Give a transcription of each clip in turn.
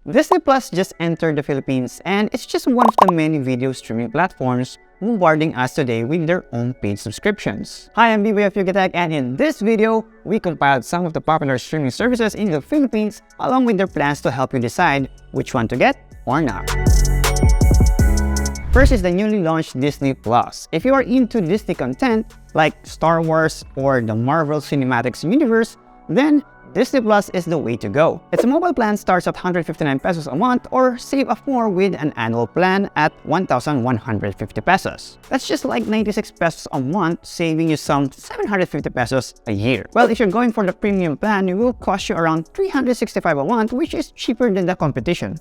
Disney Plus just entered the Philippines, and it's just one of the many video streaming platforms bombarding us today with their own paid subscriptions. Hi, I'm Viva Max, and in this video, we compiled some of the popular streaming services in the Philippines along with their plans to help you decide which one to get or not. First is the newly launched Disney Plus. If you are into Disney content like Star Wars or the Marvel Cinematic Universe, then Disney Plus is the way to go. Its mobile plan starts at 159 pesos a month, or save up more with an annual plan at 1,150 pesos. That's just like 96 pesos a month, saving you some 750 pesos a year. Well, if you're going for the premium plan, it will cost you around 365 a month, which is cheaper than the competition.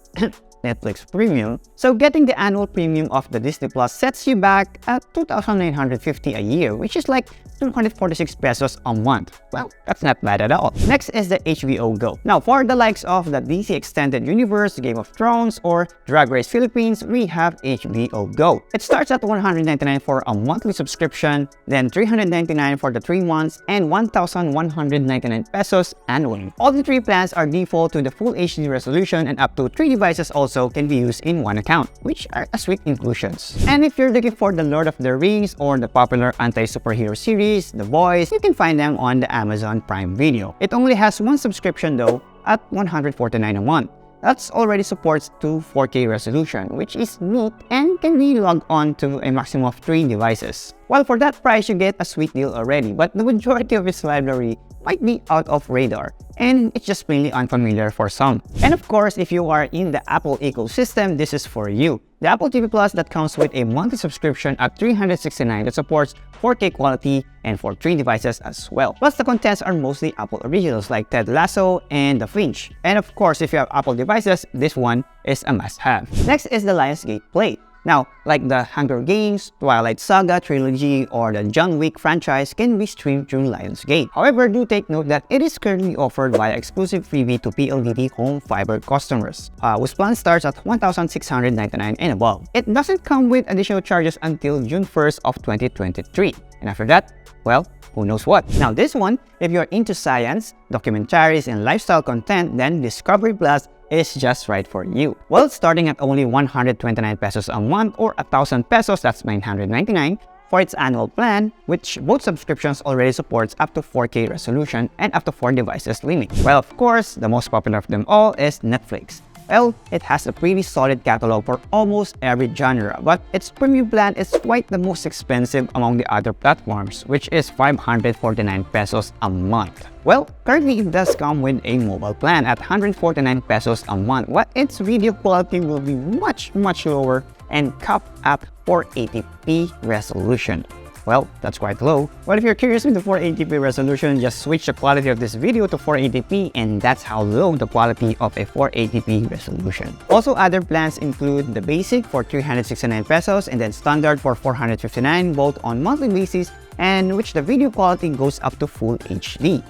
Netflix Premium. So getting the annual premium of the Disney Plus sets you back at 2,950 a year, which is like 246 pesos a month. Well, that's not bad at all. Next is the HBO Go. Now, for the likes of the DC Extended Universe, Game of Thrones, or Drag Race Philippines, we have HBO Go. It starts at 199 for a monthly subscription, then 399 for the 3 months, and 1,199 pesos annually. All the 3 plans are default to the full HD resolution, and up to 3 devices also can be used in one account, which are a sweet inclusions. And if you're looking for the Lord of the Rings or the popular anti-superhero series, The Boys, you can find them on the Amazon Prime Video. It only has one subscription though, at 149 a month. That already supports 4K resolution, which is neat and can be logged on to a maximum of 3 devices. Well, for that price, you get a sweet deal already, but the majority of its library might be out of radar, and it's just plainly unfamiliar for some. And of course, if you are in the Apple ecosystem, this is for you. The Apple TV Plus that comes with a monthly subscription at 369 that supports 4K quality and for 3 devices as well. Plus, the contents are mostly Apple originals like Ted Lasso and The Fringe. And of course, if you have Apple devices, this one is a must-have. Next is the Lionsgate Play. Now, like the Hunger Games, Twilight Saga trilogy, or the John Wick franchise can be streamed through Lionsgate. However, do take note that it is currently offered via exclusive freebie to PLDT home fiber customers, whose plan starts at 1,699 and above. It doesn't come with additional charges until June 1st of 2023. And after that, well, who knows what. Now this one, if you're into science, documentaries, and lifestyle content, then Discovery Plus is just right for you. Well, starting at only 129 pesos a month or 1,000 pesos, that's 999, for its annual plan, which both subscriptions already supports up to 4K resolution and up to 4 devices limit. Well, of course, the most popular of them all is Netflix. Well, it has a pretty solid catalog for almost every genre, but its premium plan is quite the most expensive among the other platforms, which is 549 pesos a month. Well, currently it does come with a mobile plan at 149 pesos a month, but its video quality will be much lower and capped at 480p resolution. Well, that's quite low. But if you're curious with the 480p resolution, just switch the quality of this video to 480p, and that's how low the quality of a 480p resolution. Also, other plans include the basic for 369 pesos and then standard for 459, both on monthly basis, and which the video quality goes up to full HD.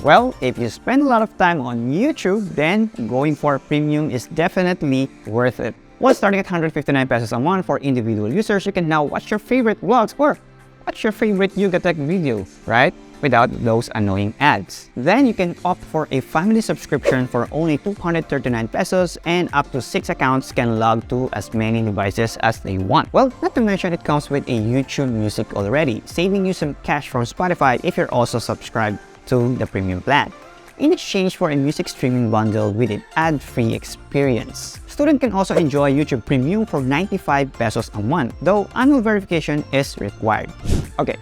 Well, if you spend a lot of time on YouTube, then going for premium is definitely worth it. Well, starting at 159 pesos a month for individual users, you can now watch your favorite vlogs or watch your favorite Yugatech video, right? Without those annoying ads. Then you can opt for a family subscription for only 239 pesos, and up to 6 accounts can log to as many devices as they want. Well, not to mention it comes with a YouTube Music already, saving you some cash from Spotify if you're also subscribed to the premium plan, in exchange for a music streaming bundle with an ad-free experience. Students can also enjoy YouTube Premium for 95 pesos a month, though annual verification is required. Okay,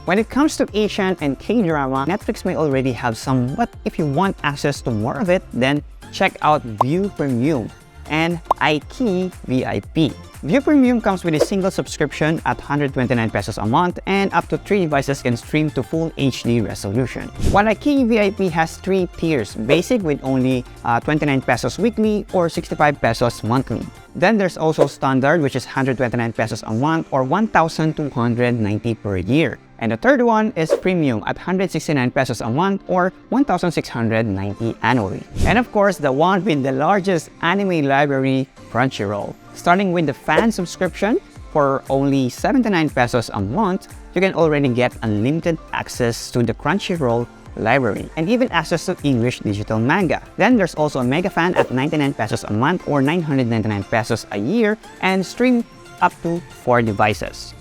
when it comes to Asian and K-drama, Netflix may already have some, but if you want access to more of it, then check out Viu Premium and iQIYI VIP. Viu Premium comes with a single subscription at 129 pesos a month, and up to 3 devices can stream to full HD resolution. While iQIYI VIP has 3 tiers, basic with only 29 pesos weekly or 65 pesos monthly. Then there's also standard, which is 129 pesos a month or 1,290 per year. And the third one is premium at 169 pesos a month or 1,690 annually. And of course, the one with the largest anime library, Crunchyroll. Starting with the fan subscription for only 79 pesos a month, you can already get unlimited access to the Crunchyroll library, and even access to English digital manga. Then there's also a mega fan at 99 pesos a month or 999 pesos a year and stream up to 4 devices.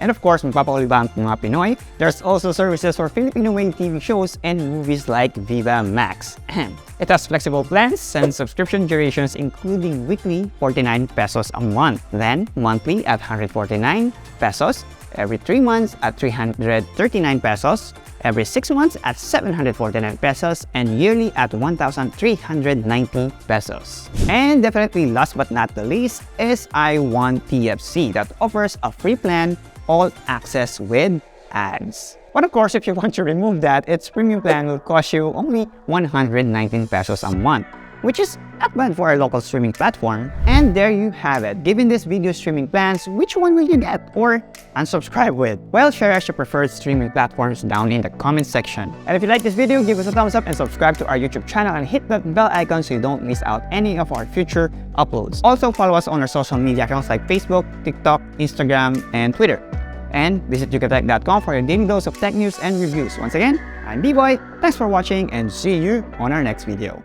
And of course, magpapakulibang mga Pinoy, there's also services for Filipino-made TV shows and movies like Viva Max. It has flexible plans and subscription durations including weekly 49 pesos a month, then monthly at 149 pesos, every 3 months at 339 pesos, every 6 months at 749 pesos, and yearly at 1,390 pesos. And definitely last but not the least is iWant TFC that offers a free plan, all access with ads. But of course, if you want to remove that, its premium plan will cost you only 119 pesos a month, which is not bad for a local streaming platform. And there you have it. Given this video streaming plans, which one will you get or unsubscribe with? Well, share us your preferred streaming platforms down in the comment section. And if you like this video, give us a thumbs up and subscribe to our YouTube channel and hit that bell icon so you don't miss out any of our future uploads. Also, follow us on our social media accounts like Facebook, TikTok, Instagram, and Twitter. And visit yugatech.com for your daily dose of tech news and reviews. Once again, I'm B-Boy, thanks for watching and see you on our next video.